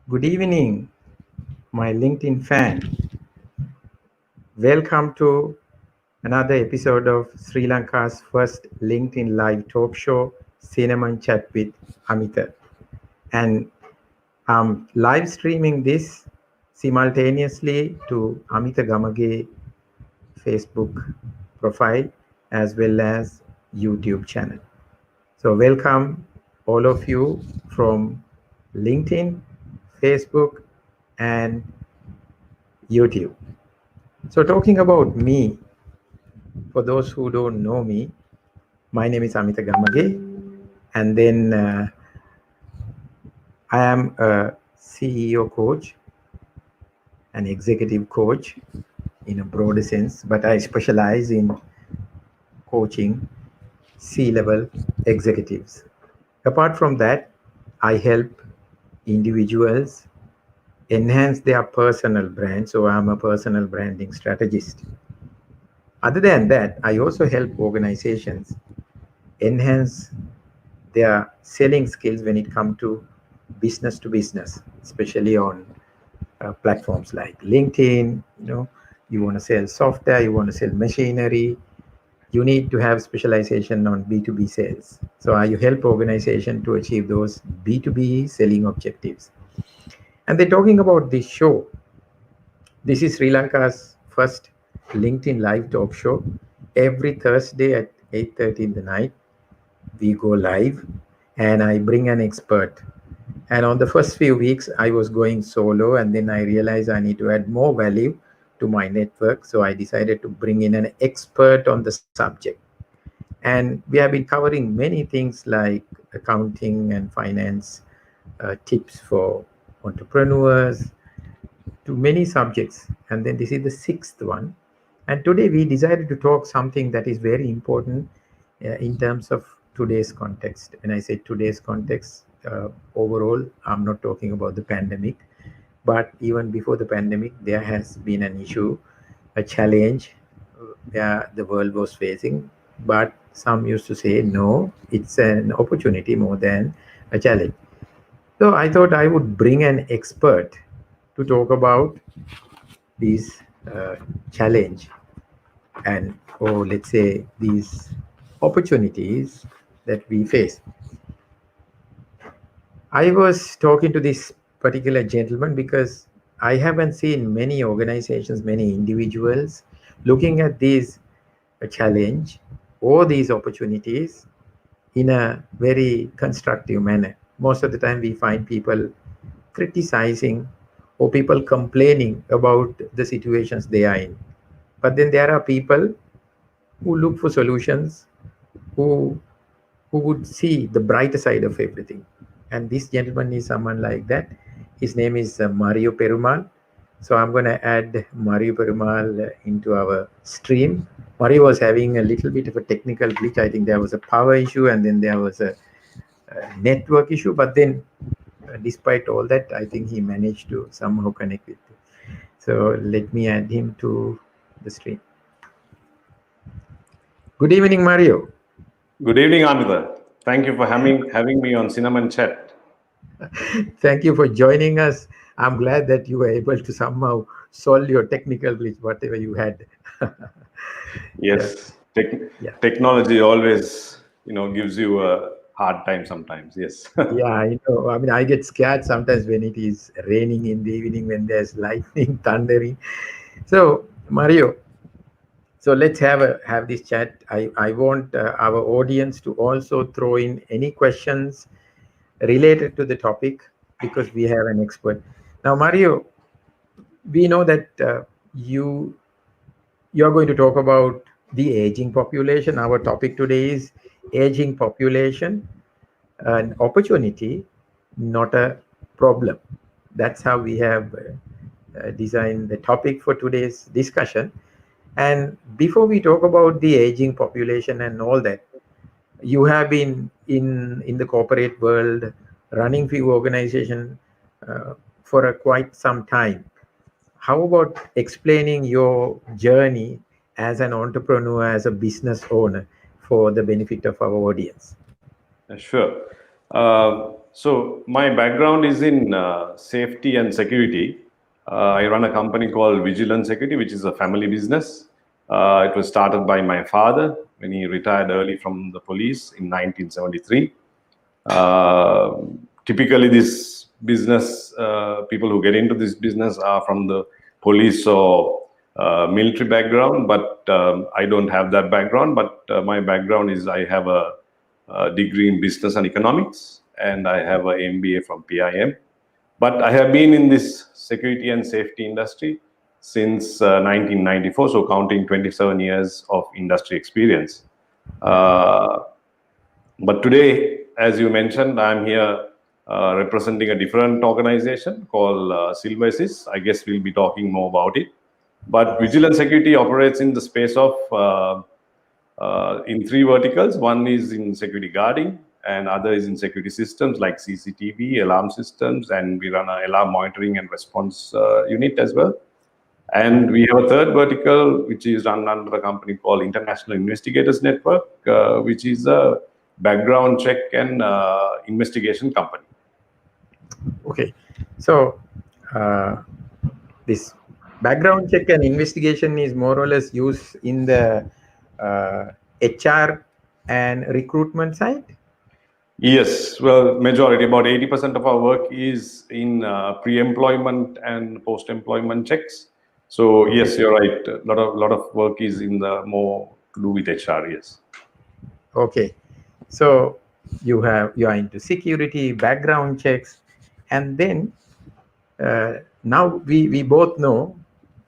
Good evening, my LinkedIn fan. Welcome to another episode of Sri Lanka's first LinkedIn live talk show, Cinnamon Chat with Amita. And I'm live streaming this simultaneously to Amita Gamage Facebook profile as well as YouTube channel. So welcome all of you from LinkedIn, Facebook, and YouTube. So, talking about me, for those who don't know me, my name is Amita Gamage, and then I am a CEO coach, an executive coach in a broader sense, but I specialize in coaching C level executives. Apart from that, I help individuals enhance their personal brand, so I'm a personal branding strategist. Other than that, I also help organizations enhance their selling skills when it comes to business, especially on platforms like LinkedIn. You want to sell software, you want to sell machinery, you need to have specialization on B2B sales. So I help organization to achieve those B2B selling objectives. And they're talking about this show. This is Sri Lanka's first LinkedIn live talk show. Every Thursday at 8:30 in the night, we go live and I bring an expert. And on the first few weeks, I was going solo, and then I realized I need to add more value to my network. So I decided to bring in an expert on the subject. And we have been covering many things like accounting and finance, tips for entrepreneurs, to many subjects. And then this is the sixth one. And today we decided to talk something that is very important in terms of today's context. And I say today's context, overall, I'm not talking about the pandemic, but even before the pandemic, there has been an issue, a challenge the world was facing. But some used to say, no, it's an opportunity more than a challenge. So I thought I would bring an expert to talk about this challenge and, or let's say, these opportunities that we face. I was talking to this particular gentleman because I haven't seen many organizations, many individuals looking at these challenge or these opportunities in a very constructive manner. Most of the time, we find people criticizing or people complaining about the situations they are in. But then there are people who look for solutions, who who would see the brighter side of everything. And this gentleman is someone like that. His name is Mario Perumal. So I'm going to add Mario Perumal into our stream. Mario was having a little bit of a technical glitch. I think there was a power issue and then there was a network issue. But then, despite all that, I think he managed to somehow connect with you. So let me add him to the stream. Good evening, Mario. Good evening, Amita. Thank you for having me on Cinnamon Chat. Thank you for joining us. I'm glad that you were able to somehow solve your technical glitch, whatever you had. Yeah, Yes, yeah, technology always, gives you a hard time sometimes. Yes. yeah. I know. I mean, I get scared sometimes when it is raining in the evening, when there's lightning, thundering. So, Mario, so let's have this chat. I want our audience to also throw in any questions related to the topic because we have an expert. Now, Mario, we know that you're going to talk about the aging population. Our topic today is aging population, an opportunity, not a problem. That's how we have designed the topic for today's discussion. And before we talk about the aging population and all that, you have been in the corporate world, running few organization for a quite some time. How about explaining your journey as an entrepreneur, as a business owner, for the benefit of our audience? Sure. So my background is in safety and security. I run a company called Vigilant Security, which is a family business. It was started by my father when he retired early from the police in 1973. Typically, this business, people who get into this business are from the police or military background, but I don't have that background. But my background is I have a degree in business and economics, and I have an MBA from PIM. But I have been in this security and safety industry since 1994, so counting 27 years of industry experience. But today, as you mentioned, I'm here representing a different organization called Silversys. I guess we'll be talking more about it. But Vigilant Security operates in the space of in three verticals. One is in security guarding, and other is in security systems like CCTV, alarm systems, and we run an alarm monitoring and response unit as well. And we have a third vertical, which is run under a company called International Investigators Network, which is a background check and investigation company. Okay, so this background check and investigation is more or less used in the HR and recruitment side? Yes, well, majority, about 80% of our work is in pre-employment and post-employment checks. So yes, you're right. A lot of work is in the more to do with HR. Yes. Okay, so you are into security, background checks, and then now we both know,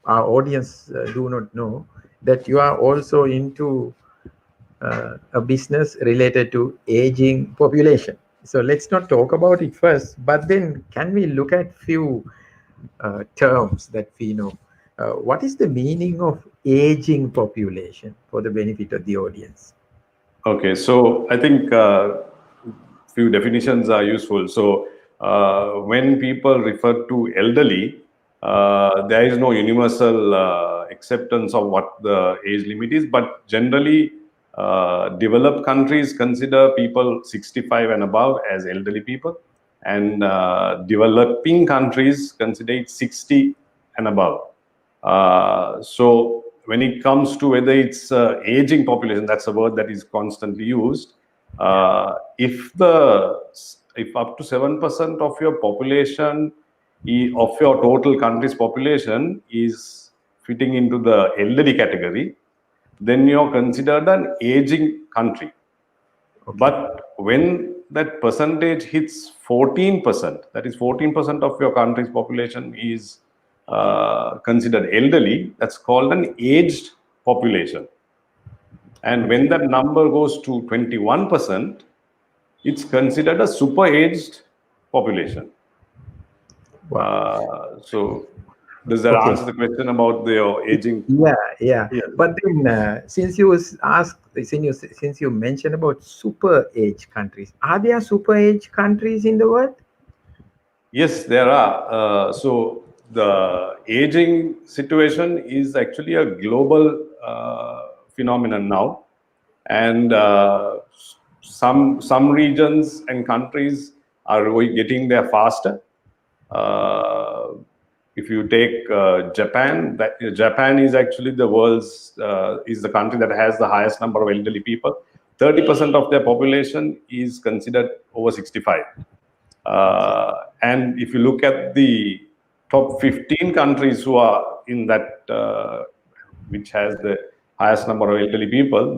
our audience do not know, that you are also into a business related to aging population. So let's not talk about it first, but then can we look at few terms that we know? What is the meaning of aging population for the benefit of the audience? Okay, so I think few definitions are useful. So when people refer to elderly, there is no universal acceptance of what the age limit is, but generally developed countries consider people 65 and above as elderly people, and developing countries consider it 60 and above. So when it comes to whether it's aging population, that's a word that is constantly used. If up to 7% of your population, of your total country's population, is fitting into the elderly category, then you're considered an aging country. Okay. But when that percentage hits 14%, that is 14% of your country's population is considered elderly, that's called an aged population. And when that number goes to 21%, it's considered a super aged population. Wow. So does that answer the question about the aging? Yeah. But then since you mentioned about super age countries, are there super age countries in the world? Yes, there are. So the aging situation is actually a global phenomenon now, and some regions and countries are getting there faster. If you take Japan, Japan is actually the world's is the country that has the highest number of elderly people. 30% of their population is considered over 65. And if you look at the top 15 countries who are in that, which has the highest number of elderly people,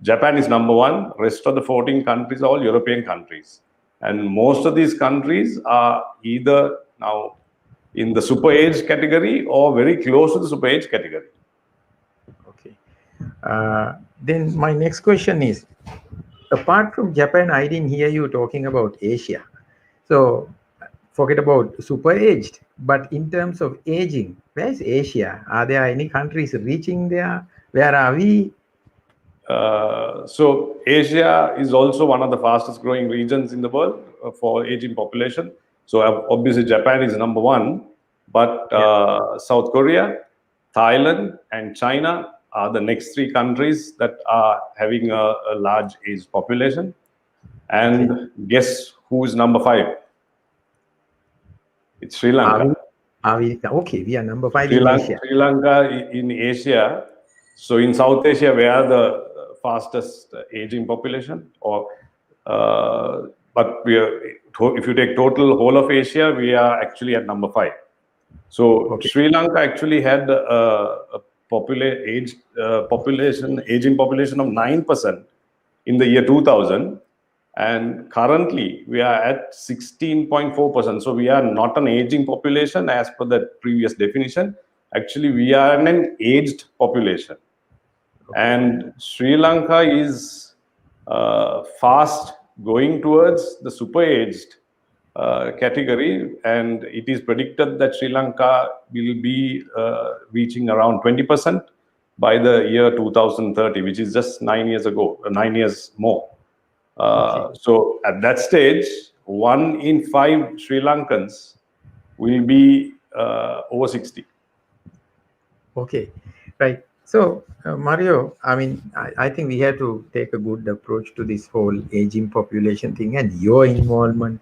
Japan is number one. Rest of the 14 countries are all European countries. And most of these countries are either now in the super age category or very close to the super age category. Okay. Then my next question is, apart from Japan, I didn't hear you talking about Asia. So forget about super aged, but in terms of aging, where's Asia? Are there any countries reaching there? Where are we? So Asia is also one of the fastest growing regions in the world for aging population. So obviously Japan is number one, but South Korea, Thailand, and China are the next three countries that are having a large age population. And guess who's number 5? It's Sri Lanka. Okay, we are number 5 in Asia. Sri Lanka in Asia. So in South Asia, we are the fastest aging population. But if you take total whole of Asia, we are actually at number 5. So Okay. Sri Lanka actually had a aging population of 9% in the year 2000. And currently, we are at 16.4%. So we are not an aging population as per the previous definition. Actually, we are an aged population. Okay. And Sri Lanka is fast going towards the super aged category. And it is predicted that Sri Lanka will be reaching around 20% by the year 2030, which is just 9 years ago, 9 years more. Okay. So at that stage, 1 in 5 Sri Lankans will be over 60. Okay, right. So Mario, I mean, I think we have to take a good approach to this whole aging population thing and your involvement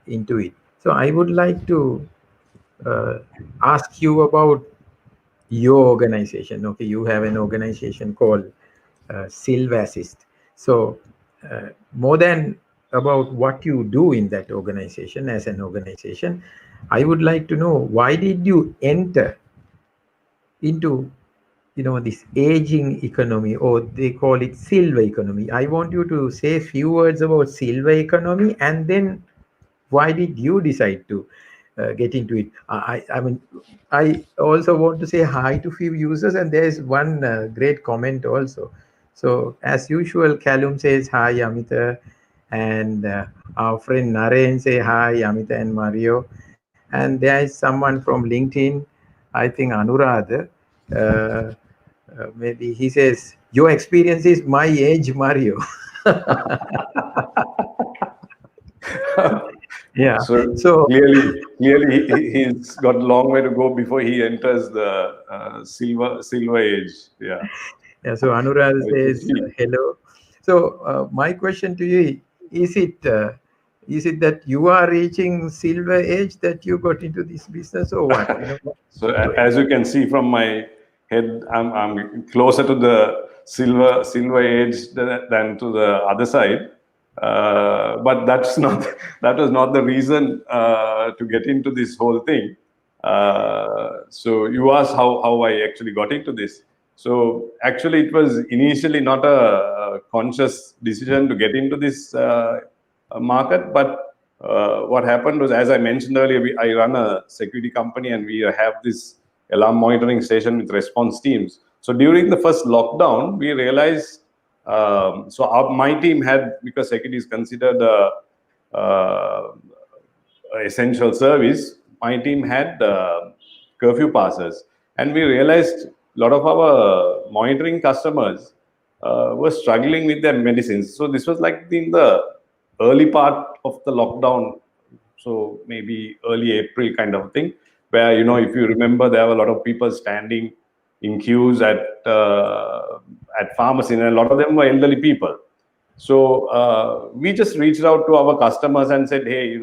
into it. So I would like to ask you about your organization. Okay, you have an organization called Silver Assist. So more than about what you do in that organization as an organization, I would like to know, why did you enter into this aging economy, or they call it silver economy? I want you to say a few words about silver economy, and then why did you decide to get into it? I mean, I also want to say hi to few users, and there's one great comment also. So as usual, Callum says hi, Amita, and our friend Naren say hi, Amita and Mario. And there is someone from LinkedIn, I think Anuradha. Maybe he says, your experience is my age, Mario. Yeah. So clearly he's got a long way to go before he enters the silver age. Yeah. Yeah. So Anurag says hello. So my question to you, is it that you are reaching silver age that you got into this business, or what? So as you can see from my head, I'm closer to the silver age than to the other side. But that was not the reason to get into this whole thing. So you asked how I actually got into this. So actually, it was initially not a conscious decision to get into this market. But what happened was, as I mentioned earlier, I run a security company, and we have this alarm monitoring station with response teams. So during the first lockdown, we realized, my team had, because security is considered a essential service, my team had curfew passes, and we realized a lot of our monitoring customers were struggling with their medicines. So this was like in the early part of the lockdown, so maybe early April kind of thing, where, if you remember, there were a lot of people standing in queues at pharmacies, and a lot of them were elderly people. So we just reached out to our customers and said, hey,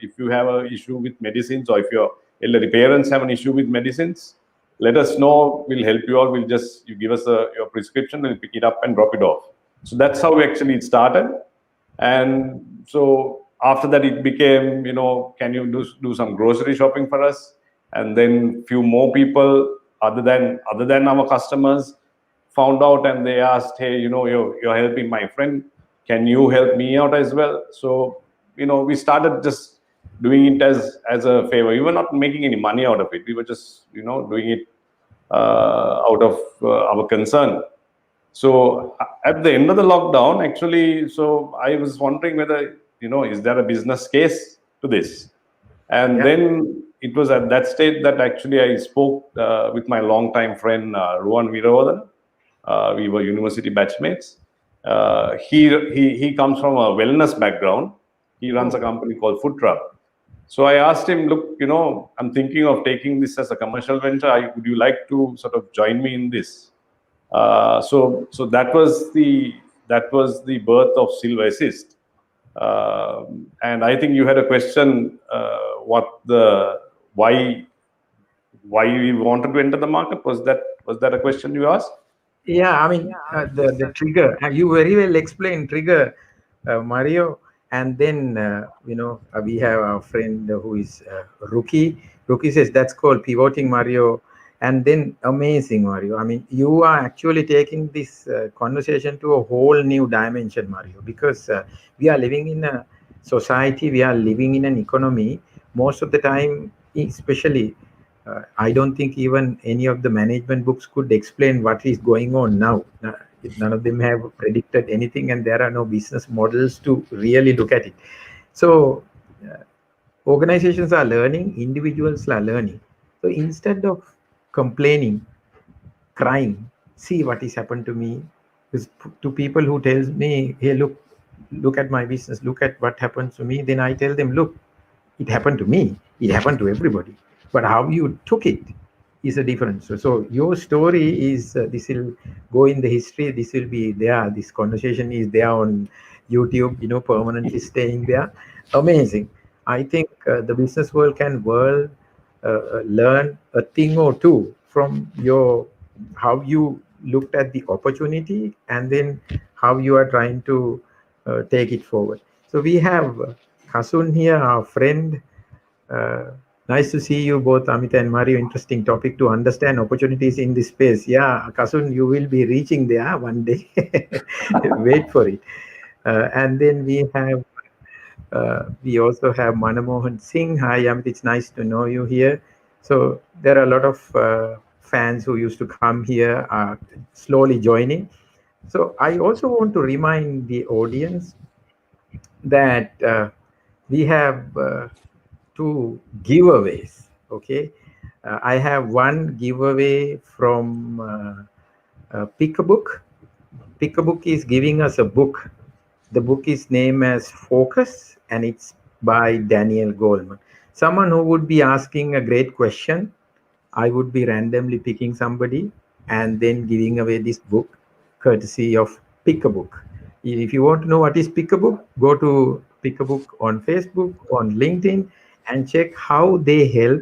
if you have an issue with medicines, or if your elderly parents have an issue with medicines, let us know. We'll help you out. You give us your prescription, we'll pick it up and drop it off. So that's how it started. And so after that, it became, can you do some grocery shopping for us? And then few more people other than our customers found out, and they asked, hey, you're helping my friend, can you help me out as well? So we started just doing it as a favor. We were not making any money out of it. We were just doing it out of our concern. So at the end of the lockdown, actually, so I was wondering whether, is there a business case to this? And then it was at that stage that actually I spoke with my longtime friend, Ruan Veeravardhan. We were university batchmates. He comes from a wellness background. He runs a company called Food Truck. So I asked him, look, I'm thinking of taking this as a commercial venture. Would you like to sort of join me in this? So that was the birth of Silver Assist. And I think you had a question, why we wanted to enter the market. Was that a question you asked? Yeah, I mean, the trigger. You very well explained trigger, Mario. And then we have our friend who is Rookie. Rookie says that's called pivoting, Mario. And then amazing, Mario. I mean, you are actually taking this conversation to a whole new dimension, Mario, because we are living in a society, we are living in an economy. Most of the time, especially I don't think even any of the management books could explain what is going on now. None of them have predicted anything, and there are no business models to really look at it. So, organizations are learning, individuals are learning. So, instead of complaining, crying, see what has happened to me. Because to people who tells me, "Hey, look at my business, look at what happened to me," then I tell them, "Look, it happened to me, it happened to everybody, but how you took it is a difference." So your story is this will go in the history, this will be there, this conversation is there on YouTube, permanently staying there. Amazing. I think the business world can learn a thing or two from your how you looked at the opportunity, and then how you are trying to take it forward. So we have Kasun here, our friend. Uh, Nice to see you both, Amita and Mario. Interesting topic to understand opportunities in this space. Yeah, Kasun, you will be reaching there one day. Wait for it. And then we also have Manamohan Singh. Hi, Amita. It's nice to know you here. So there are a lot of fans who used to come here, slowly joining. So I also want to remind the audience that we have two giveaways. Okay, I have one giveaway from Pick a Book. Pick a Book is giving us a book. The book is named as Focus, and it's by Daniel Goleman. Someone who would be asking a great question, I would be randomly picking somebody and then giving away this book, courtesy of Pick a Book. If you want to know what is Pick a Book, go to Pick a Book on Facebook, on LinkedIn, and check how they help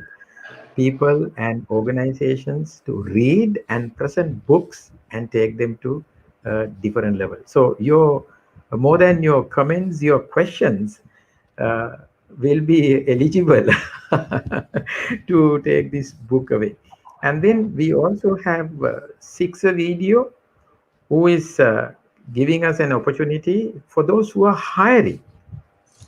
people and organizations to read and present books and take them to a different level. So your more than your comments, your questions uh, will be eligible to take this book away. And then we also have Sixer Video, who is giving us an opportunity for those who are hiring.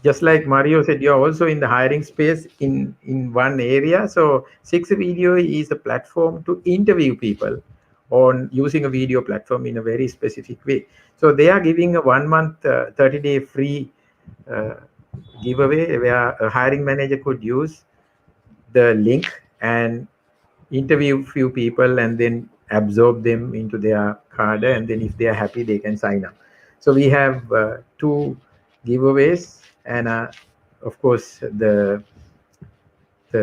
Just like Mario said, you're also in the hiring space in one area. So Six Video is a platform to interview people on using a video platform in a very specific way. So they are giving a 1 month, 30-day free uh, giveaway where a hiring manager could use the link and interview few people and then absorb them into their card, and then if they are happy they can sign up. So we have two giveaways, and of course the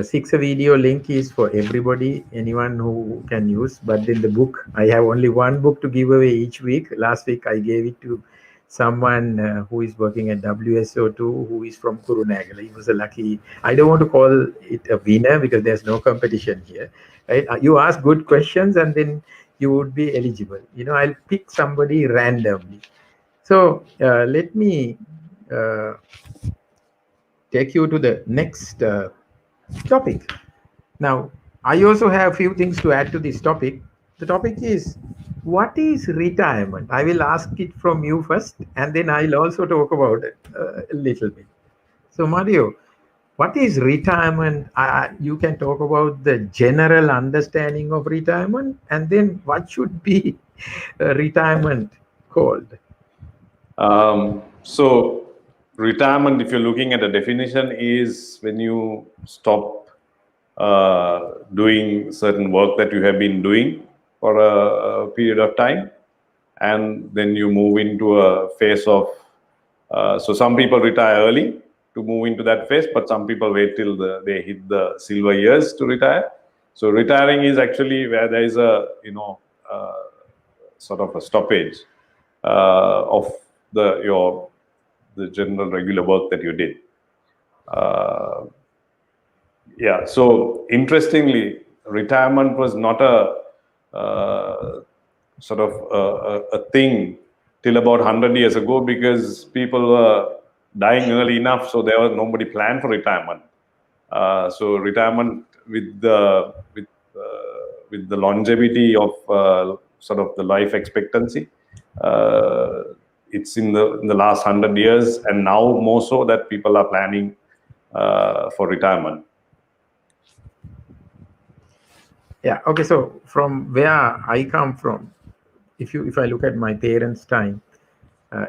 Sixer Video link is for everybody, anyone who can use. But then the book, I have only one book to give away each week. Last week I gave it to someone who is working at WSO2, who is from Kurunagala. He was a lucky, I don't want to call it a winner because there's no competition here, right? You ask good questions and then you would be eligible. I'll pick somebody randomly. So let me uh, take you to the next topic. Now, I also have a few things to add to this topic. The topic is, what is retirement? I will ask it from you first, and then I'll also talk about it a little bit. So, Mario, what is retirement? You can talk about the general understanding of retirement, and then what should be retirement called? So retirement, if you're looking at a definition, is when you stop doing certain work that you have been doing for a period of time, and then you move into a phase of. So some people retire early to move into that phase, but some people wait till they hit the silver years to retire. So retiring is actually where there is a sort of a stoppage of your the general regular work that you did. Yeah. So interestingly, retirement was not a sort of a thing till about 100 years ago, because people were dying early enough, so there was nobody planned for retirement. So retirement with the longevity of sort of the life expectancy, it's in the last 100 years, and now more so that people are planning for retirement. Yeah. Okay. So from where I come from, if I look at my parents' time,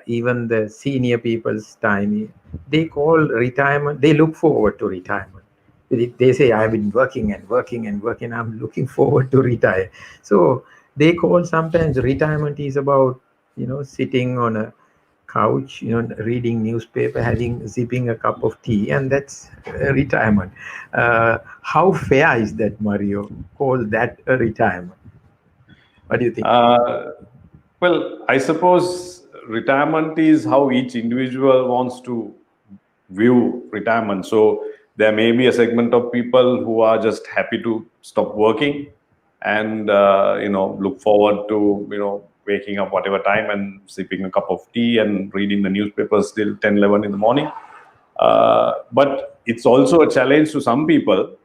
even the senior people's time, they call retirement. They look forward to retirement. They say, "I've been working and working and working. I'm looking forward to retire." So they call sometimes retirement is about sitting on a couch, reading newspaper, sipping a cup of tea, and that's retirement. How fair is that, Mario? Call that a retirement? What do you think? Well, I suppose retirement is how each individual wants to view retirement. So there may be a segment of people who are just happy to stop working and look forward to waking up whatever time and sipping a cup of tea and reading the newspapers till 10, 11 in the morning. But it's also a challenge to some people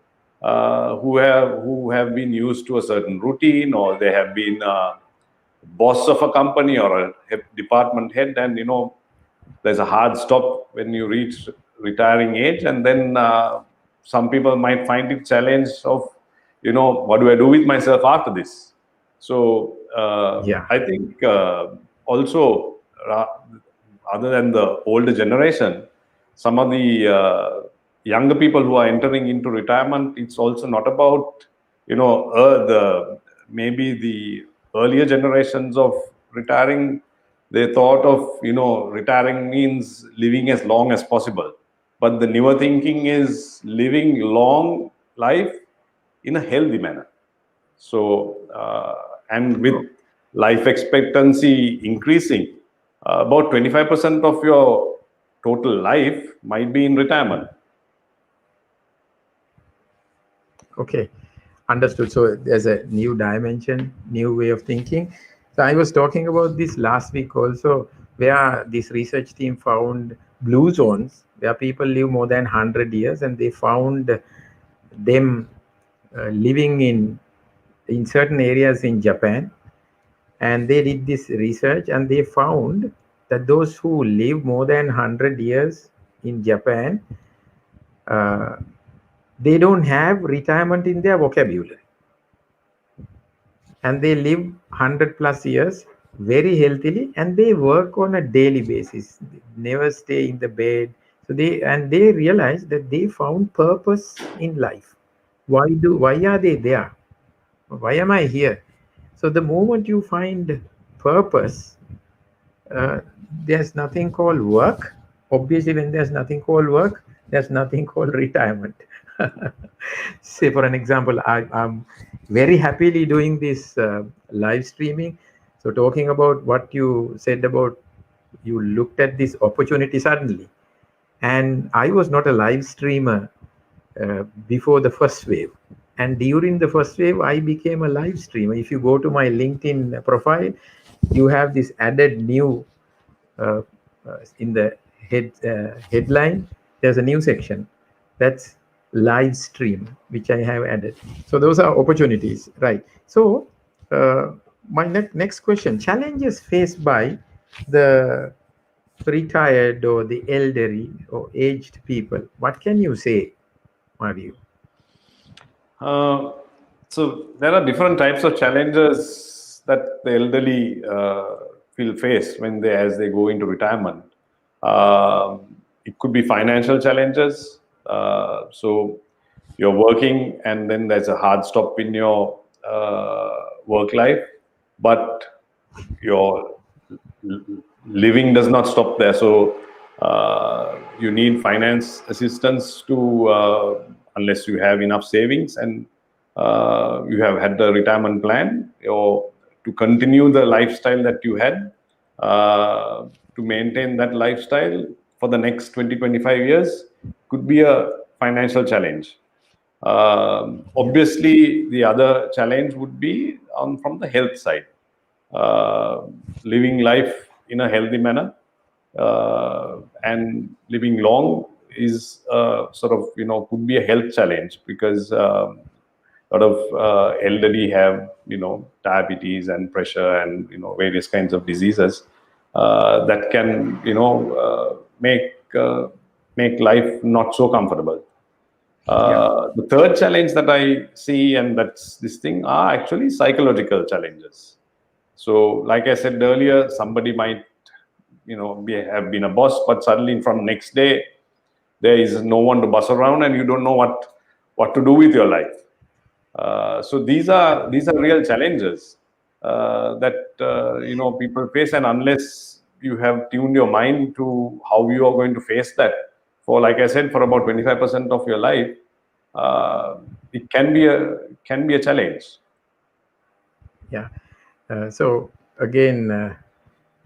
who have been used to a certain routine, or they have been boss of a company or a department head, and there's a hard stop when you reach retiring age, and then some people might find it challenge of what do I do with myself after this. So Yeah. I think also other than the older generation, some of the younger people who are entering into retirement, it's also not about maybe the earlier generations of retiring. They thought of retiring means living as long as possible, but the newer thinking is living long life in a healthy manner. So and with life expectancy increasing, about 25% of your total life might be in retirement. Okay, understood. So there's a new dimension, new way of thinking. So I was talking about this last week also, where this research team found blue zones where people live more than 100 years, and they found them living in certain areas in Japan. And they did this research, and they found that those who live more than 100 years in Japan, they don't have retirement in their vocabulary, and they live 100 plus years very healthily, and they work on a daily basis. They never stay in the bed. So they realize that they found purpose in life. Why are they there? Why am I here? So the moment you find purpose, there's nothing called work. Obviously, when there's nothing called work, there's nothing called retirement. Say, for an example, I'm very happily doing this live streaming. So, talking about what you said about you looked at this opportunity suddenly. And I was not a live streamer before the first wave. And during the first wave, I became a live streamer. If you go to my LinkedIn profile, you have this added new uh, in the headline. There's a new section that's live stream, which I have added. So those are opportunities, right? So my next question: challenges faced by the retired or the elderly or aged people. What can you say, Mario? So there are different types of challenges that the elderly will face as they go into retirement. It could be financial challenges. So you're working, and then there's a hard stop in your work life, but your living does not stop there. So you need finance assistance to unless you have enough savings and you have had the retirement plan, or to continue the lifestyle that you had, to maintain that lifestyle. for the next 20-25 years could be a financial challenge. Obviously, the other challenge would be from the health side. Living life in a healthy manner and living long is sort of, could be a health challenge, because a lot of elderly have, diabetes and pressure and, various kinds of diseases that can, make life not so comfortable. The third challenge that I see, and that's this thing, are actually psychological challenges. So, like I said earlier, somebody might, have been a boss, but suddenly from next day, there is no one to boss around, and you don't know what to do with your life. So these are real challenges that people face, and unless you have tuned your mind to how you are going to face that, for, like I said, for about 25% of your life, it can be a challenge. Yeah. So again,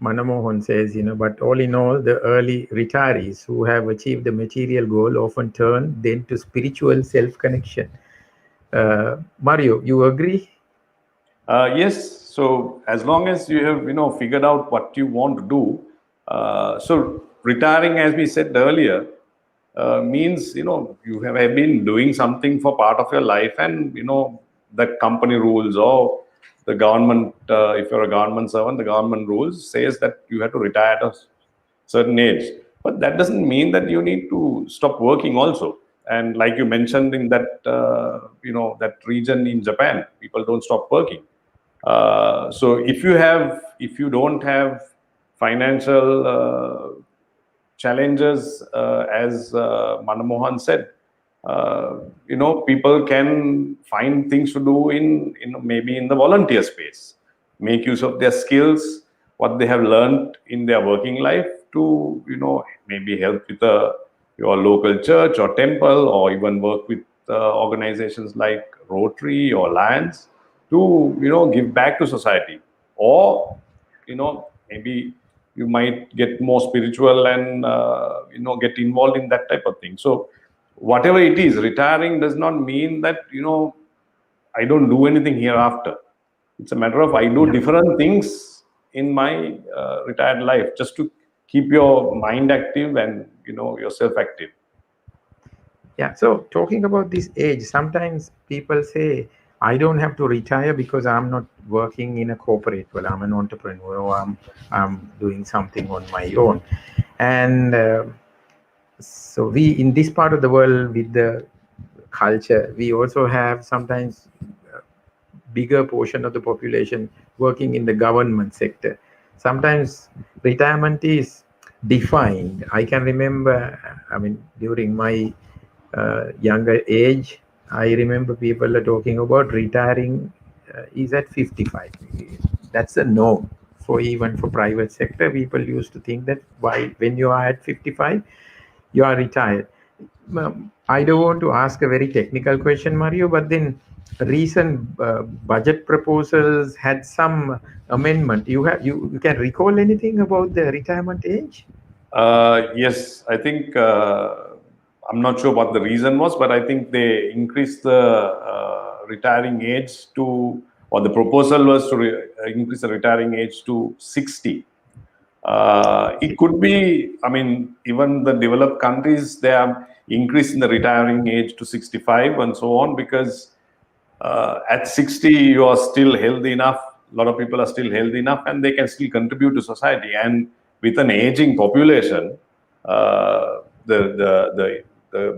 Manamohan says, but all in all, the early retirees who have achieved the material goal often turn then to spiritual self-connection. Mario, you agree? Yes. So as long as you have, figured out what you want to do, so retiring, as we said earlier, means, you have been doing something for part of your life, and, the company rules or the government, if you're a government servant, the government rules says that you have to retire at a certain age. But that doesn't mean that you need to stop working also. And like you mentioned in that, that region in Japan, people don't stop working. So if you don't have financial challenges, as Manamohan said, people can find things to do in maybe in the volunteer space, make use of their skills, what they have learned in their working life, to maybe help with your local church or temple, or even work with organizations like Rotary or Lions, to give back to society. Or maybe you might get more spiritual and get involved in that type of thing. So whatever it is, retiring does not mean that I don't do anything hereafter. It's a matter of I do different things in my retired life, just to keep your mind active and yourself active. Yeah. So talking about this age, sometimes people say, I don't have to retire because I'm not working in a corporate. Well, I'm an entrepreneur, or I'm doing something on my own. And so we, in this part of the world, with the culture, we also have sometimes bigger portion of the population working in the government sector. Sometimes retirement is defined. I can remember, during my younger age, I remember people are talking about retiring is at 55. That's a norm for even for private sector. People used to think that when you are at 55, you are retired. I don't want to ask a very technical question, Mario, but then recent budget proposals had some amendment. You can recall anything about the retirement age? Yes, I think I'm not sure what the reason was, but I think they increased the retiring age to, or the proposal was to increase the retiring age to 60. It could be, even the developed countries, they are increasing the retiring age to 65 and so on, because at 60, you are still healthy enough. A lot of people are still healthy enough, and they can still contribute to society. And with an aging population, the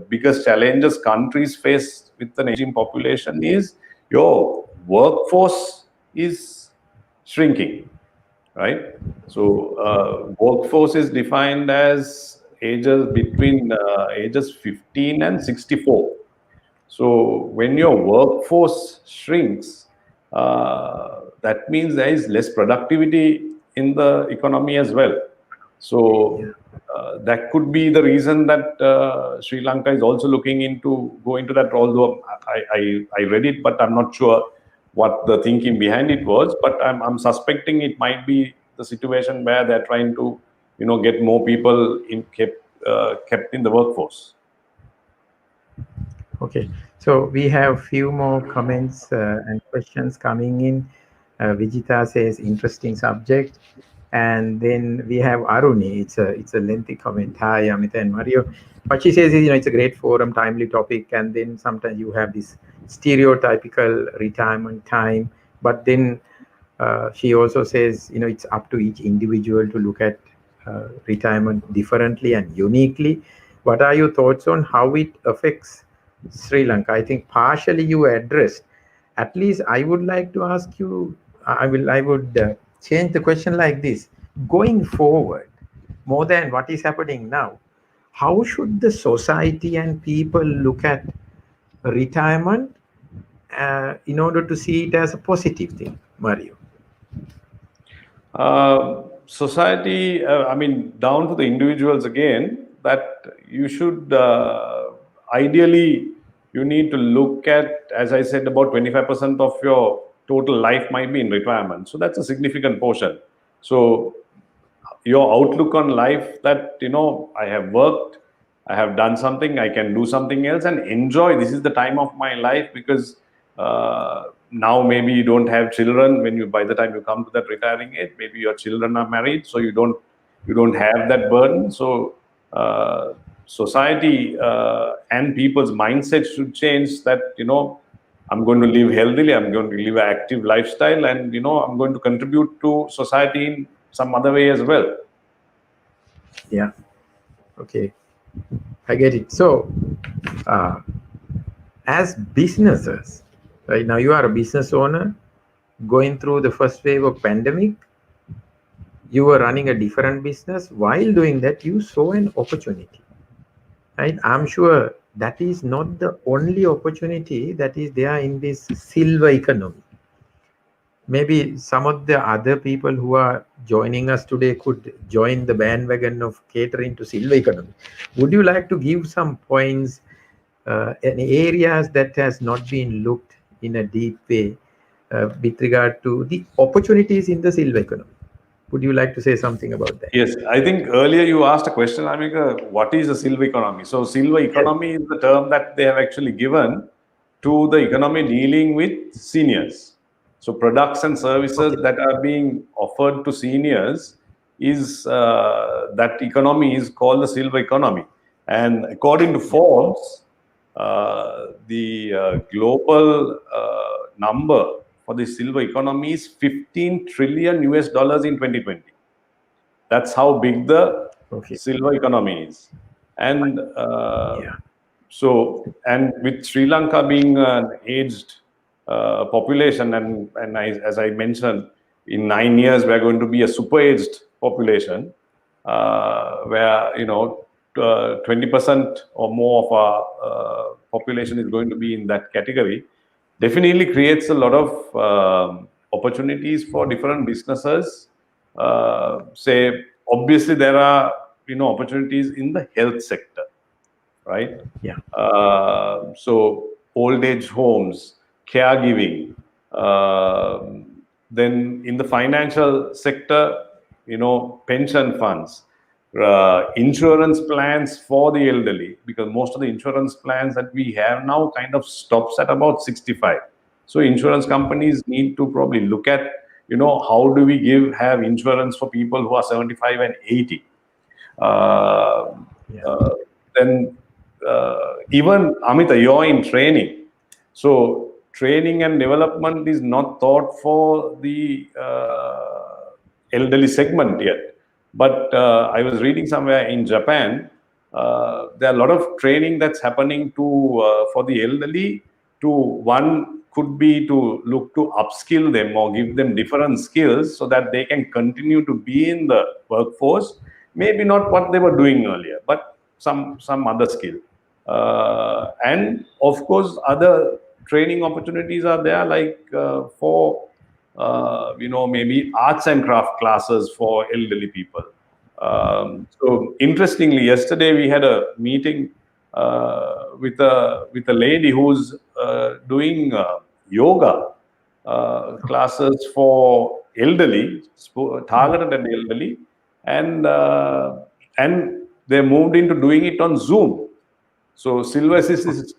biggest challenges countries face with an aging population is your workforce is shrinking, right? So workforce is defined as ages between ages 15 and 64. So when your workforce shrinks, that means there is less productivity in the economy as well. So that could be the reason that Sri Lanka is also looking into go into that. Although I read it, but I'm not sure what the thinking behind it was. But I'm suspecting it might be the situation where they're trying to get more people kept in the workforce. Okay, so we have few more comments and questions coming in. Vijita says interesting subject, and then we have Aruni. It's a lengthy comment. Hi, Amita and Mario. What she says is, it's a great forum, timely topic, and then sometimes you have this stereotypical retirement time, but then she also says, it's up to each individual to look at retirement differently and uniquely. What are your thoughts on how it affects Sri Lanka? I think partially you addressed. At least I would like to ask you. I would change the question like this: going forward, more than what is happening now, how should the society and people look at retirement in order to see it as a positive thing, Mario? Society, down to the individuals again, that you should ideally, you need to look at, as I said, about 25% of your total life might be in retirement. So that's a significant portion. So your outlook on life, that, I have worked, I have done something, I can do something else and enjoy. This is the time of my life, because now maybe you don't have children by the time you come to that retiring age. Maybe your children are married, so you don't have that burden. So society and people's mindset should change, that I'm going to live healthily, I'm going to live an active lifestyle, and I'm going to contribute to society in some other way as well. Yeah. Okay, I get it. So as businesses, right now you are a business owner going through the first wave of pandemic. You were running a different business. While doing that, you saw an opportunity, right? I'm sure that is not the only opportunity that is there in this silver economy. Maybe some of the other people who are joining us today could join the bandwagon of catering to silver economy. Would you like to give some points in areas that has not been looked in a deep way with regard to the opportunities in the silver economy? Would you like to say something about that? Yes, I think earlier you asked a question, Amika, what is a silver economy? So silver economy is the term that they have actually given to the economy dealing with seniors. So products and services that are being offered to seniors, is that economy is called the silver economy. And according to Forbes, the global number for the silver economy is $15 trillion in 2020. That's how big the silver economy is. And so, and with Sri Lanka being an aged population, and as I mentioned, in 9 years we're going to be a super aged population, where 20% or more of our population is going to be in that category. Definitely creates a lot of opportunities for different businesses. Say, obviously there are opportunities in the health sector, right? Yeah. So old age homes, caregiving. Then in the financial sector, pension funds, insurance plans for the elderly, because most of the insurance plans that we have now kind of stops at about 65. So insurance companies need to probably look at, how do we have insurance for people who are 75 and 80. Then even Amita, you're in training. So training and development is not thought for the elderly segment yet. But I was reading somewhere in Japan, there are a lot of training that's happening for the elderly. One could be to look to upskill them or give them different skills so that they can continue to be in the workforce. Maybe not what they were doing earlier, but some other skill. And of course, other training opportunities are there, like for maybe arts and craft classes for elderly people. So interestingly, yesterday we had a meeting with a lady who's doing yoga classes for elderly, targeted at elderly, and they moved into doing it on Zoom. So Silversys is,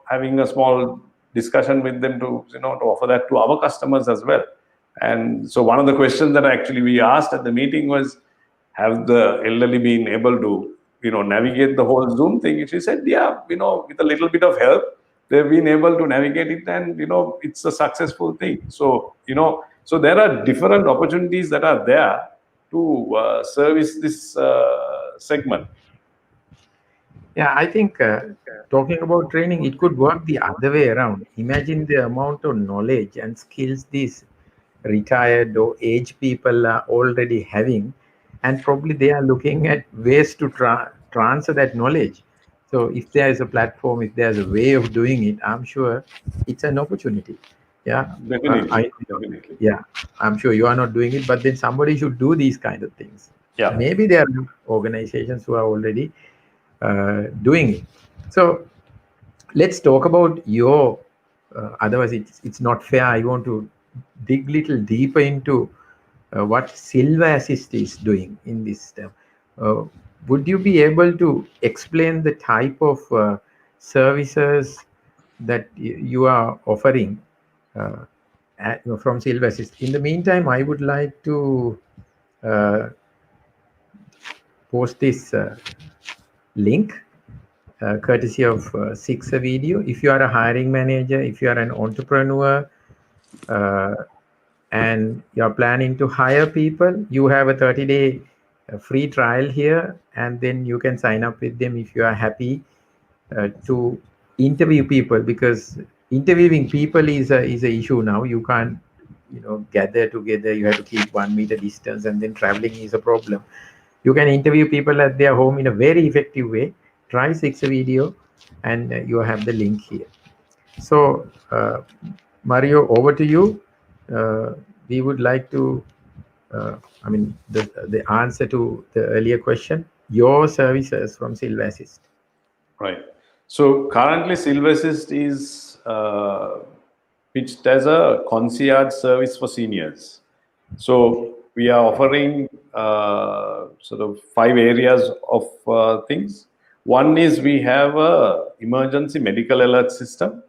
having a small discussion with them to, to offer that to our customers as well. And so one of the questions that actually we asked at the meeting was, have the elderly been able to, navigate the whole Zoom thing? She said, yeah, with a little bit of help, they've been able to navigate it, and it's a successful thing. So so there are different opportunities that are there to service this segment. Yeah, I think talking about training, it could work the other way around. Imagine the amount of knowledge and skills these retired or aged people are already having, and probably they are looking at ways to transfer that knowledge. So if there is a platform, if there's a way of doing it, I'm sure it's an opportunity. Yeah, Definitely. yeah, I'm sure you are not doing it, but then somebody should do these kind of things. Yeah. Maybe there are organizations who are already doing it. So let's talk about your. Otherwise, it's not fair. I want to dig little deeper into what Silver Assist is doing in this step. Would you be able to explain the type of services that you are offering from Silver Assist? In the meantime, I would like to post this link courtesy of Sixa Video. If you are a hiring manager, if you are an entrepreneur, and you're planning to hire people, you have a 30-day free trial here, and then you can sign up with them if you are happy to interview people, because interviewing people is a issue now. You can't gather together. You have to keep 1 meter distance, and then traveling is a problem. You can interview people at their home in a very effective way. Try Sixa Video, and you have the link here. So Mario, over to you. We would like to, the answer to the earlier question, your services from Silver Assist. Right. So currently Silver Assist is pitched as a concierge service for seniors. So we are offering sort of 5 areas of things. One is we have a emergency medical alert system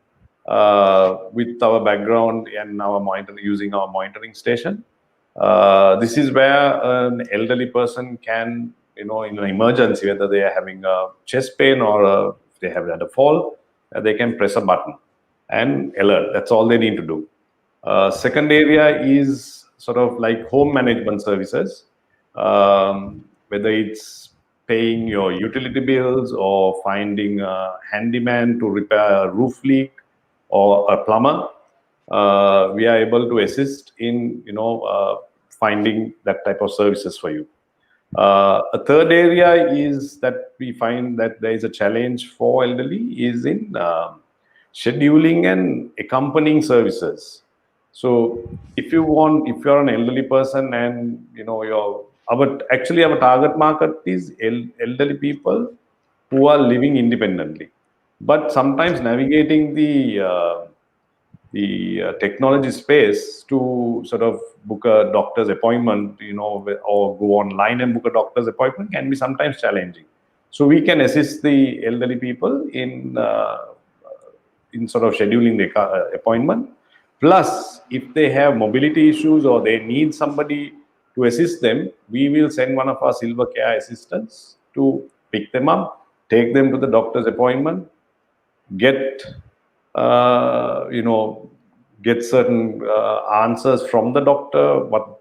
with our background and our using our monitoring station. This is where an elderly person can, in an emergency, whether they are having a chest pain or if they have had a fall, they can press a button and alert. That's all they need to do. Second area is sort of like home management services, whether it's paying your utility bills or finding a handyman to repair a roof leak or a plumber. We are able to assist in finding that type of services for you. A third area is that we find that there is a challenge for elderly is in scheduling and accompanying services. So if you're an elderly person and our target market is elderly people who are living independently, but sometimes navigating the technology space to sort of book a doctor's appointment, or go online and book a doctor's appointment can be sometimes challenging. So we can assist the elderly people in sort of scheduling the appointment. Plus, if they have mobility issues or they need somebody to assist them, we will send one of our Silver Care assistants to pick them up, take them to the doctor's appointment, get certain answers from the doctor, what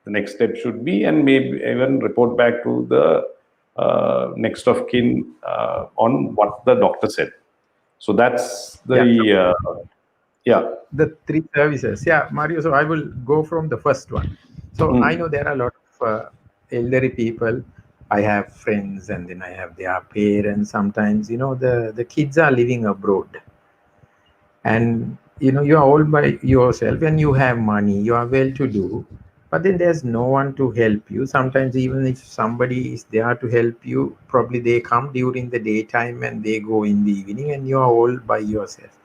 the next step should be, and maybe even report back to the next of kin on what the doctor said. So that's the the 3 services. Yeah, Mario. So I will go from the first one. So I know there are a lot of elderly people. I have friends, and then I have their parents. Sometimes, the kids are living abroad, and you are all by yourself, and you have money, you are well to do, but then there's no one to help you. Sometimes even if somebody is there to help you, probably they come during the daytime and they go in the evening, and you are all by yourself.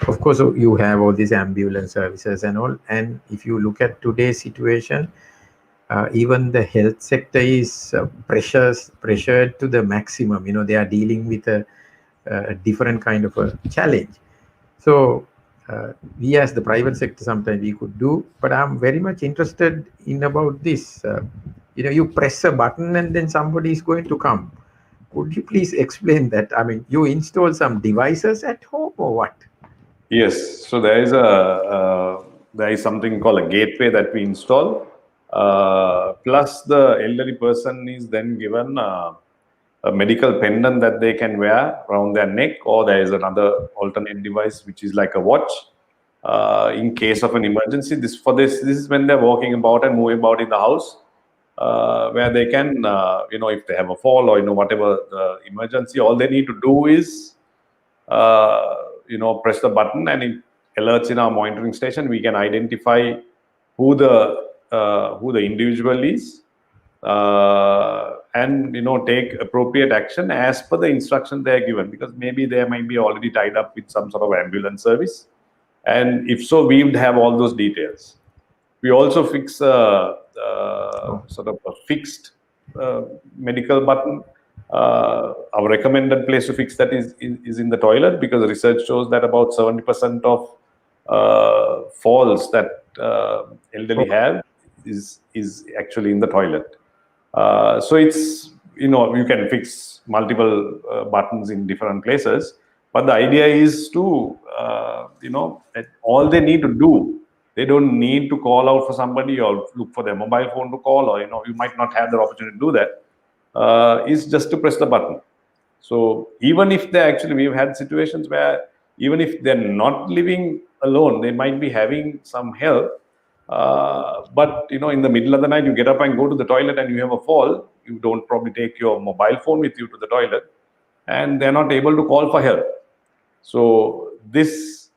Of course, you have all these ambulance services and all, and if you look at today's situation, Even the health sector is pressured to the maximum. They are dealing with a different kind of a challenge. So we as the private sector sometimes we could do, but I'm very much interested in about this. You press a button and then somebody is going to come. Could you please explain that? I mean, you install some devices at home or what? Yes, so there is something called a gateway that we install. Plus, the elderly person is then given a medical pendant that they can wear around their neck, or there is another alternate device which is like a watch. In case of an emergency, this is when they're walking about and moving about in the house, where they can, if they have a fall or whatever the emergency, all they need to do is press the button and it alerts in our monitoring station. We can identify who the individual is, and take appropriate action as per the instruction they are given, because maybe they might be already tied up with some sort of ambulance service, and if so, we would have all those details. We also fix sort of a fixed medical button. Our recommended place to fix that is in the toilet, because research shows that about 70% of falls that elderly have is actually in the toilet. So it's, you can fix multiple buttons in different places, but the idea is to all they need to do, they don't need to call out for somebody or look for their mobile phone to call, or you might not have the opportunity to do that, is just to press the button. So even if we've had situations where even if they're not living alone, they might be having some help, but in the middle of the night you get up and go to the toilet and you have a fall, you don't probably take your mobile phone with you to the toilet, and they're not able to call for help. So this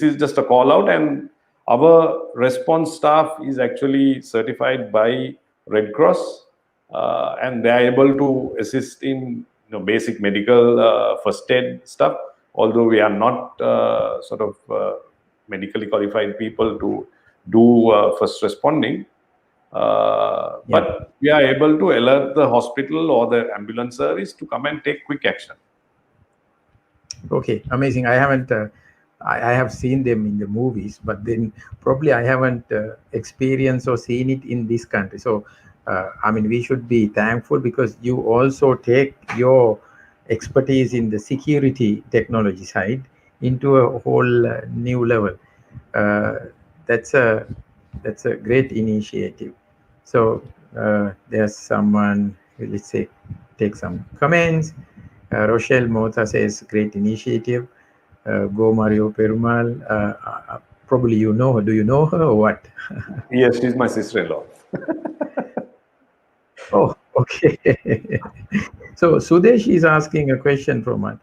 is just a call out, and our response staff is actually certified by Red Cross, and they are able to assist in basic medical first aid stuff, although we are not medically qualified people to do first responding. But we are able to alert the hospital or the ambulance service to come and take quick action. Okay, amazing. I haven't. I have seen them in the movies, but then probably I haven't experienced or seen it in this country. So, I mean, we should be thankful, because you also take your expertise in the security technology side into a whole new level. That's a great initiative. So there's someone, let's say, take some comments. Rochelle Mota says, great initiative. Go Mario Perumal. Probably you know her. Do you know her or what? Yes, she's my sister-in-law. Oh, okay. So Sudesh is asking a question from one.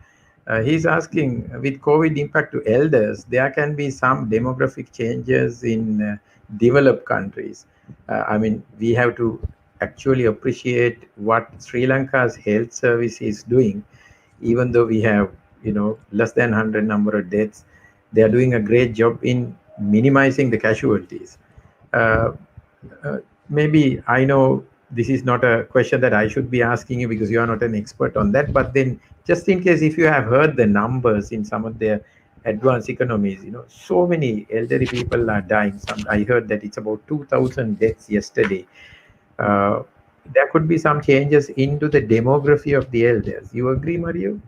He's asking, with COVID impact to elders, there can be some demographic changes in developed countries. I mean, we have to actually appreciate what Sri Lanka's health service is doing. Even though we have, less than 100 number of deaths, they are doing a great job in minimizing the casualties. Maybe I know this is not a question that I should be asking you, because you are not an expert on that, but then just in case, if you have heard the numbers in some of their advanced economies, so many elderly people are dying. I heard that it's about 2,000 deaths yesterday. There could be some changes into the demography of the elders. You agree, Mario?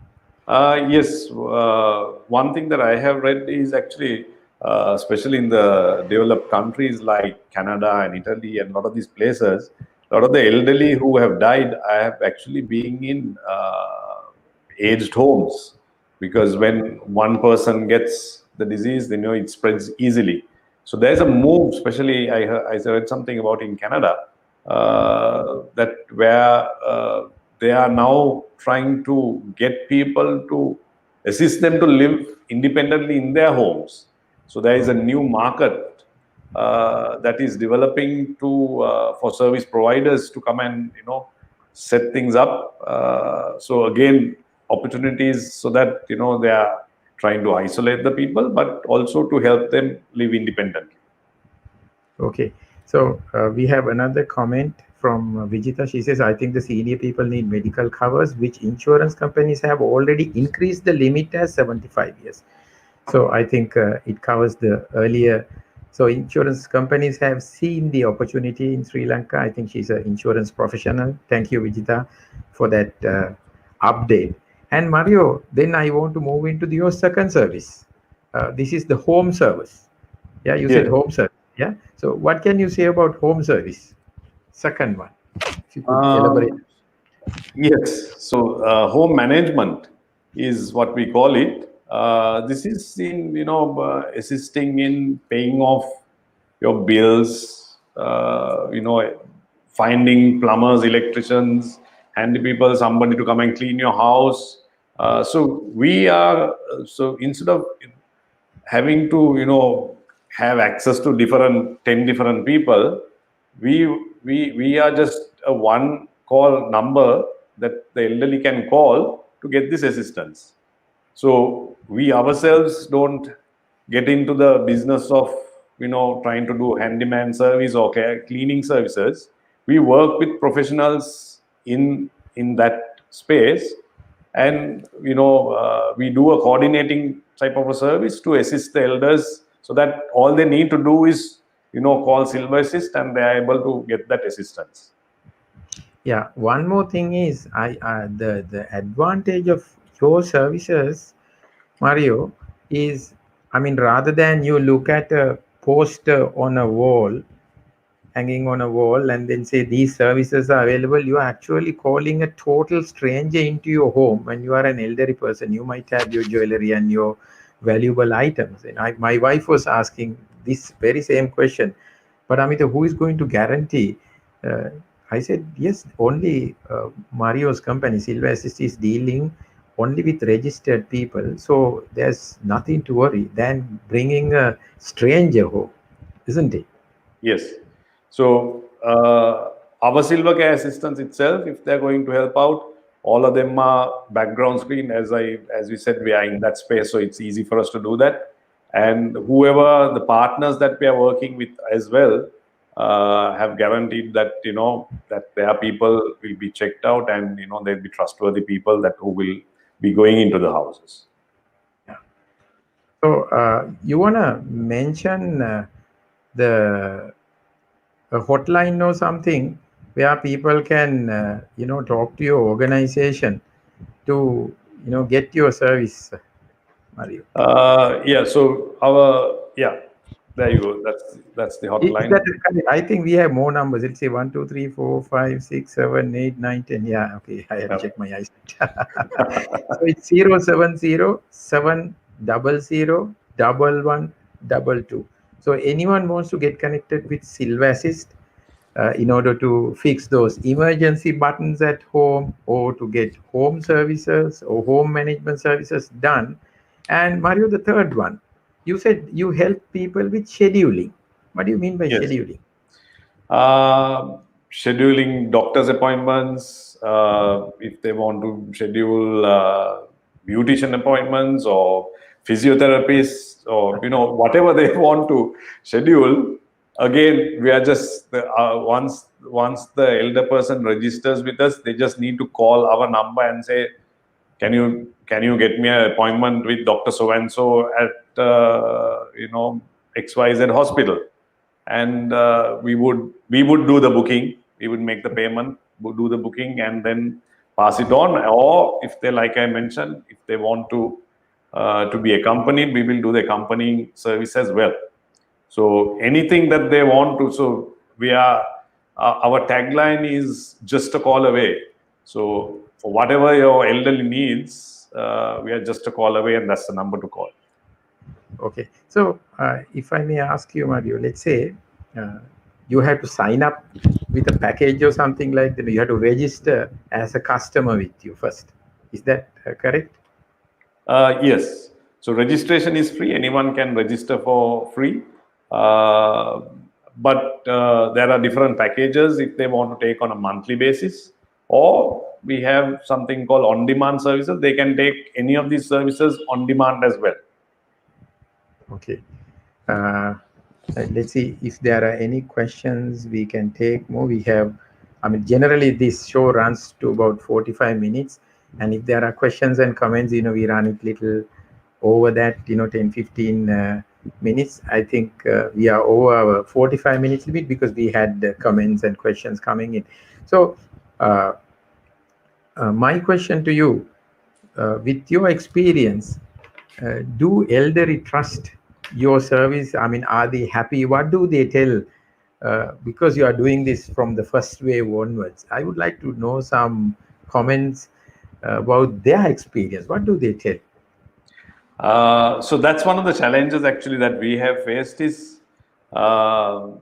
Yes. One thing that I have read is actually, especially in the developed countries like Canada and Italy and a lot of these places, a lot of the elderly who have died have actually been in aged homes, because when one person gets the disease, it spreads easily. So there's a move, especially I heard something about in Canada, that where they are now trying to get people to assist them to live independently in their homes. So there is a new market that is developing for service providers to come and set things up. So again, opportunities so that they are trying to isolate the people, but also to help them live independently. Okay. So we have another comment from Vijita. She says, I think the senior people need medical covers, which insurance companies have already increased the limit as 75 years. So I think it covers the earlier. So insurance companies have seen the opportunity in Sri Lanka. I think she's an insurance professional. Thank you, Vijita, for that update. And Mario, then I want to move into your second service. This is the home service. Yeah, you said Yes. home service. Yeah. So what can you say about home service? Second one, if you could elaborate. Um, yes. So home management is what we call it. This is in assisting in paying off your bills. Finding plumbers, electricians, handy people, somebody to come and clean your house. So we are so instead of having to have access to different 10 different people, we are just a one call number that the elderly can call to get this assistance. So we ourselves don't get into the business of trying to do handyman service or cleaning services. We work with professionals in that space, and we do a coordinating type of a service to assist the elders, so that all they need to do is call Silver Assist and they are able to get that assistance. Yeah, one more thing is the advantage of your services, Mario, is, I mean, rather than you look at a poster on a wall, hanging on a wall, and then say these services are available, you are actually calling a total stranger into your home. When you are an elderly person, you might have your jewelry and your valuable items. And my wife was asking this very same question, but Amita, who is going to guarantee? Uh, I said, yes, only Mario's company, Silver Assist, is dealing only with registered people. So there's nothing to worry than bringing a stranger home, isn't it? Yes. So our Silver Care assistants itself, if they're going to help out, all of them are background screen. As we said, we are in that space, so it's easy for us to do that. And whoever the partners that we are working with as well have guaranteed that that their people will be checked out, and they'll be trustworthy people that who will be going into the houses. So you wanna mention the a hotline or something where people can talk to your organization to get your service, Mario. Yeah. So there you go. That's the Is hotline. that correct? I think we have more numbers. Let's say 1, 2, 3, 4, 5, 6, 7, 8, 9, 10. Yeah, okay. I have to check my eyesight. So it's 070-700-1122. So anyone wants to get connected with Silver Assist in order to fix those emergency buttons at home, or to get home services or home management services done. And Mario, the third one, you said you help people with scheduling. What do you mean by Yes. scheduling? Scheduling doctor's appointments, if they want to schedule beautician appointments or physiotherapists, or whatever they want to schedule. Again, we are just once the elder person registers with us, they just need to call our number and say, can you get me an appointment with Dr. So and so at XYZ hospital, and we would do the booking. We would make the payment, would do the booking, and then pass it on. Or if they, like I mentioned, if they want to be accompanied, we will do the accompanying service as well. So anything that they want to. So we are our tagline is just a call away. So for whatever your elderly needs, we are just a call away, and that's the number to call. Okay. So if I may ask you, Mario, let's say you have to sign up with a package or something like that. You have to register as a customer with you first. Is that correct? Yes. So registration is free. Anyone can register for free. But there are different packages if they want to take on a monthly basis, or we have something called on-demand services. They can take any of these services on demand as well. Okay. Let's see if there are any questions we can take more. We have, I mean, generally this show runs to about 45 minutes. And if there are questions and comments, we run it little over that, 10, 15 minutes. I think we are over our 45 minutes limit because we had comments and questions coming in. So my question to you, with your experience, do elderly trust your service? I mean, are they happy? What do they tell? Because you are doing this from the first wave onwards, I would like to know some comments about their experience. What do they tell? So that's one of the challenges actually that we have faced is, they are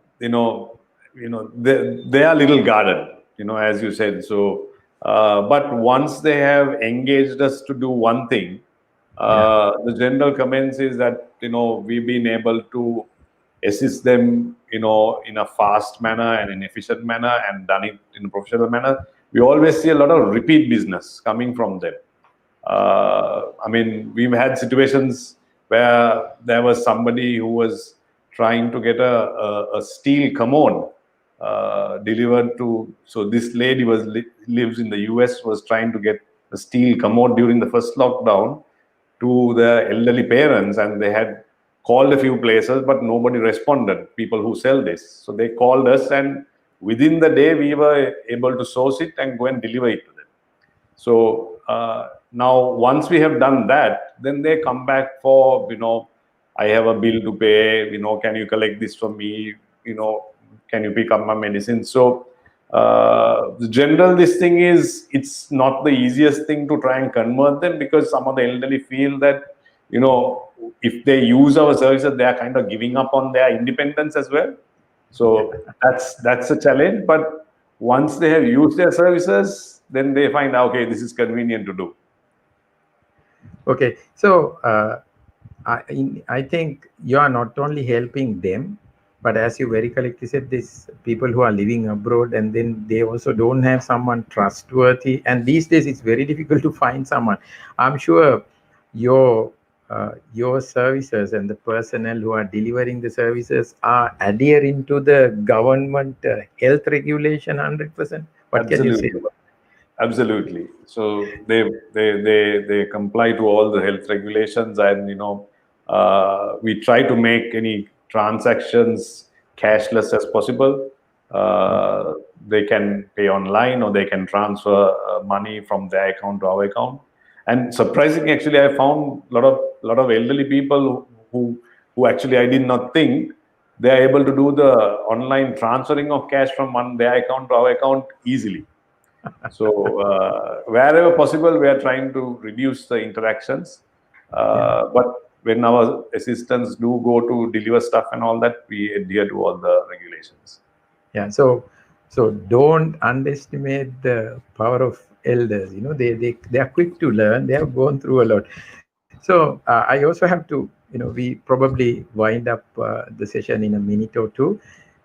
little guarded, as you said. So, but once they have engaged us to do one thing, the general comments is that, we've been able to assist them, in a fast manner and an efficient manner and done it in a professional manner. We always see a lot of repeat business coming from them. I mean, we've had situations where there was somebody who was trying to get a steel commode delivered to. So this lady lives in the US, was trying to get a steel commode during the first lockdown to the elderly parents, and they had called a few places, but nobody responded. People who sell this, so they called us, and within the day we were able to source it and go and deliver it to them. So now, once we have done that, then they come back for, I have a bill to pay, can you collect this for me, can you pick up my medicine? So the general, this thing is, it's not the easiest thing to try and convert them, because some of the elderly feel that, if they use our services, they are kind of giving up on their independence as well. So that's a challenge. But once they have used their services, then they find, okay, this is convenient to do. Okay, so I think you are not only helping them, but as you very correctly said, these people who are living abroad, and then they also don't have someone trustworthy. And these days, it's very difficult to find someone. I'm sure your services and the personnel who are delivering the services are adhering to the government health regulation 100%. What can you say about that? Absolutely. So they comply to all the health regulations, and we try to make any transactions cashless as possible. They can pay online, or they can transfer money from their account to our account. And surprisingly, actually, I found a lot of elderly people who actually I did not think they are able to do the online transferring of cash from their account to our account easily. So wherever possible, we are trying to reduce the interactions. But when our assistants do go to deliver stuff and all that, we adhere to all the regulations. Yeah. So don't underestimate the power of elders. They are quick to learn. They have gone through a lot. So I also have to, we probably wind up the session in a minute or two,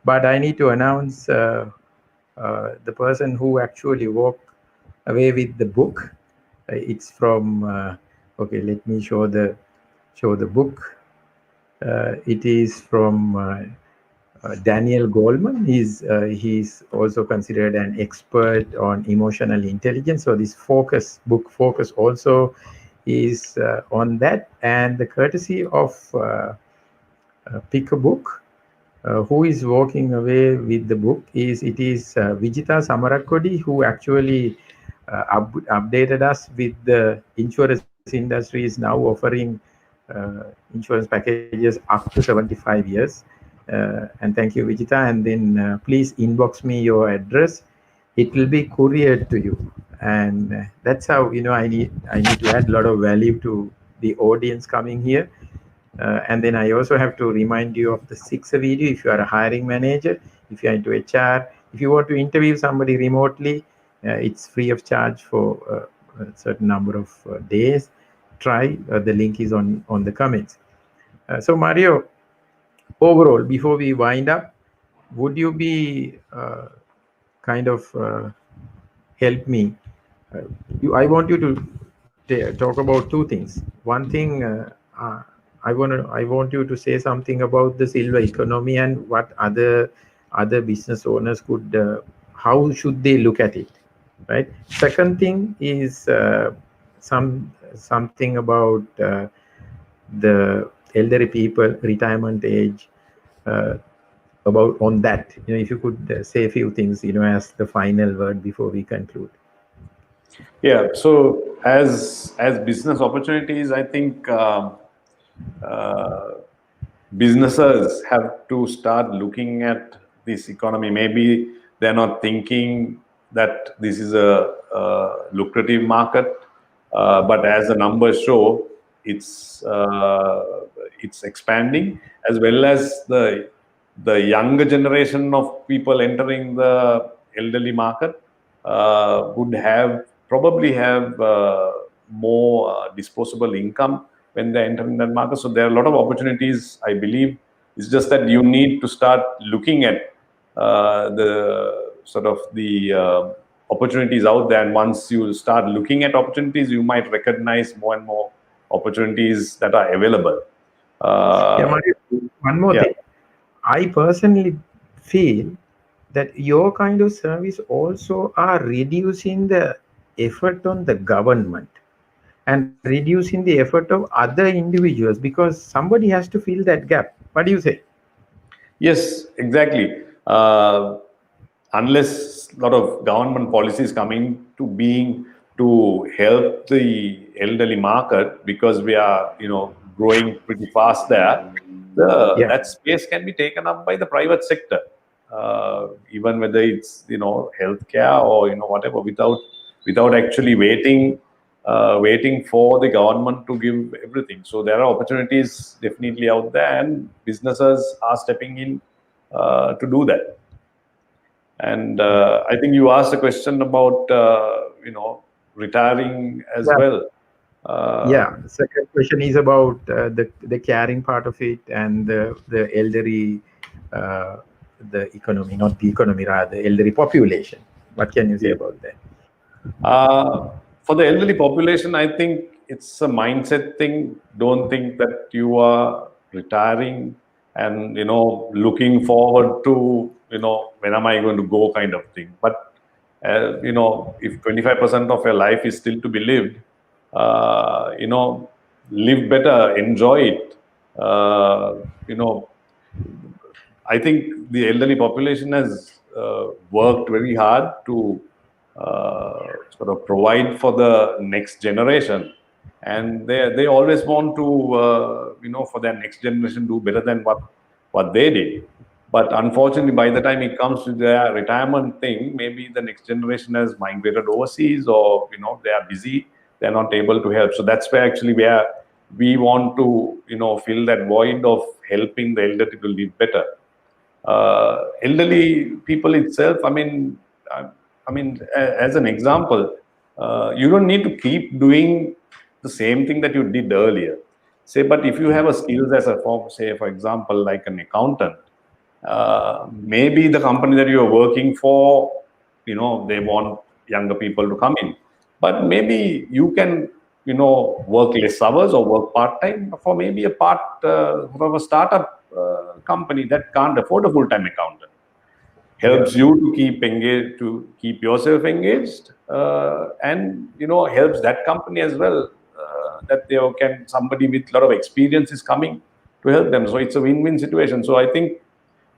but I need to announce the person who actually walked away with the book. It's from. Okay, let me show the book. It is from Daniel Goleman. He's also considered an expert on emotional intelligence. So this book focus also is on that, and the courtesy of Pick a Book. Who is walking away with the book is Vijita Samarakodi, who actually updated us with the insurance industry is now offering insurance packages up to 75 years. And thank you, Vijita. And then please inbox me your address. It will be couriered to you. And that's how, I need to add a lot of value to the audience coming here. And then I also have to remind you of the Sixa video. If you are a hiring manager, if you are into HR, if you want to interview somebody remotely, it's free of charge for a certain number of days. Try. The link is on the comments. So Mario, overall, before we wind up, would you be kind of help me? I want you to talk about two things. One thing, I want you to say something about the silver economy and what other business owners could, how should they look at it, right? Second thing is something about the elderly people retirement age. Uh, about on that, if you could say a few things, as the final word before we conclude. Yeah. So as business opportunities, I think businesses have to start looking at this economy. Maybe they're not thinking that this is a lucrative market, but as the numbers show, it's expanding, as well as the younger generation of people entering the elderly market would probably have more disposable income when they're entering that market. So there are a lot of opportunities, I believe. It's just that you need to start looking at the sort of the opportunities out there. And once you start looking at opportunities, you might recognize more and more opportunities that are available. One more thing. I personally feel that your kind of service also are reducing the effort on the government and reducing the effort of other individuals, because somebody has to fill that gap. What do you say? Yes, exactly. Unless a lot of government policies coming to being to help the elderly market, because we are growing pretty fast there, that space can be taken up by the private sector, even whether it's healthcare or whatever, without actually waiting for the government to give everything. So there are opportunities definitely out there, and businesses are stepping in to do that. And I think you asked a question about retiring as well. Second question is about the caring part of it and the elderly, the economy, not the economy, rather elderly population. What can you say about that? For the elderly population, I think it's a mindset thing. Don't think that you are retiring and looking forward to when am I going to go kind of thing. But if 25% of your life is still to be lived, live better, enjoy it. I think the elderly population has worked very hard to sort of provide for the next generation, and they always want to for their next generation do better than what they did. But unfortunately, by the time it comes to their retirement thing, maybe the next generation has migrated overseas, or they are busy, they're not able to help. So that's where we want to fill that void of helping the elderly to live better. Elderly people itself, I mean, as an example, you don't need to keep doing the same thing that you did earlier. But if you have a skills as for example, like an accountant, maybe the company that you're working for, they want younger people to come in. But maybe you can, work less hours or work part-time for maybe for a startup company that can't afford a full-time accountant. Helps you to keep engaged, to keep yourself engaged, and helps that company as well, that somebody with a lot of experience is coming to help them. So it's a win-win situation. So I think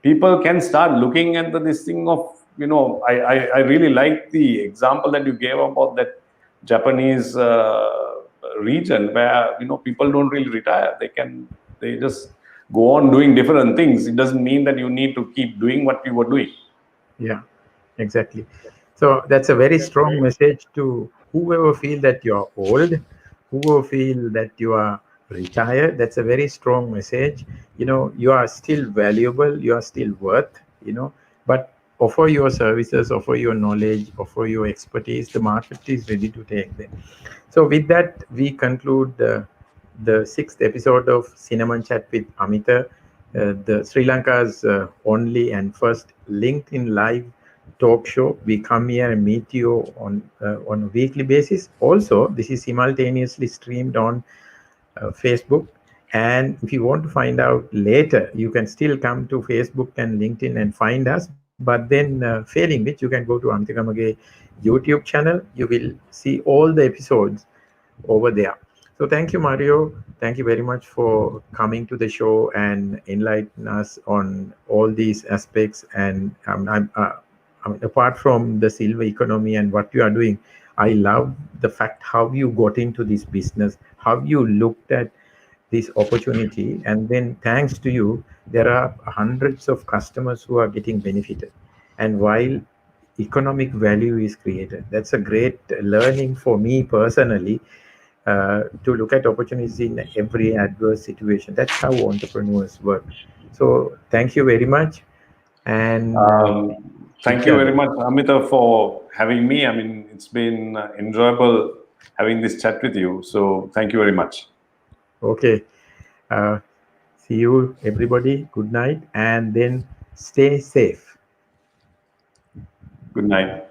people can start looking at this thing of I really like the example that you gave about that Japanese region where people don't really retire. They just go on doing different things. It doesn't mean that you need to keep doing what you were doing. Yeah, exactly. So that's a very strong message to whoever feel that you're old, whoever feel that you are retired. That's a very strong message. You are still valuable, you are still worth, but offer your services, offer your knowledge, offer your expertise. The market is ready to take them. So with that, we conclude the sixth episode of Cinnamon Chat with Amita, the Sri Lanka's only and first LinkedIn Live talk show. We come here and meet you on a weekly basis. Also, this is simultaneously streamed on Facebook And if you want to find out later, you can still come to Facebook and LinkedIn and find us. But then, failing which, you can go to Amita Kamage YouTube channel. You will see all the episodes over there. So thank you, Mario. Thank you very much for coming to the show and enlighten us on all these aspects. And I mean, apart from the silver economy and what you are doing, I love the fact how you got into this business, how you looked at this opportunity, and then thanks to you, there are hundreds of customers who are getting benefited. And while economic value is created, that's a great learning for me personally, to look at opportunities in every adverse situation. That's how entrepreneurs work. So thank you very much, and Thank you yeah, very much, Amita, for having me. I mean, it's been enjoyable having this chat with you. So thank you very much. okay. Uh, See you, everybody. Good night, and then stay safe. Good night.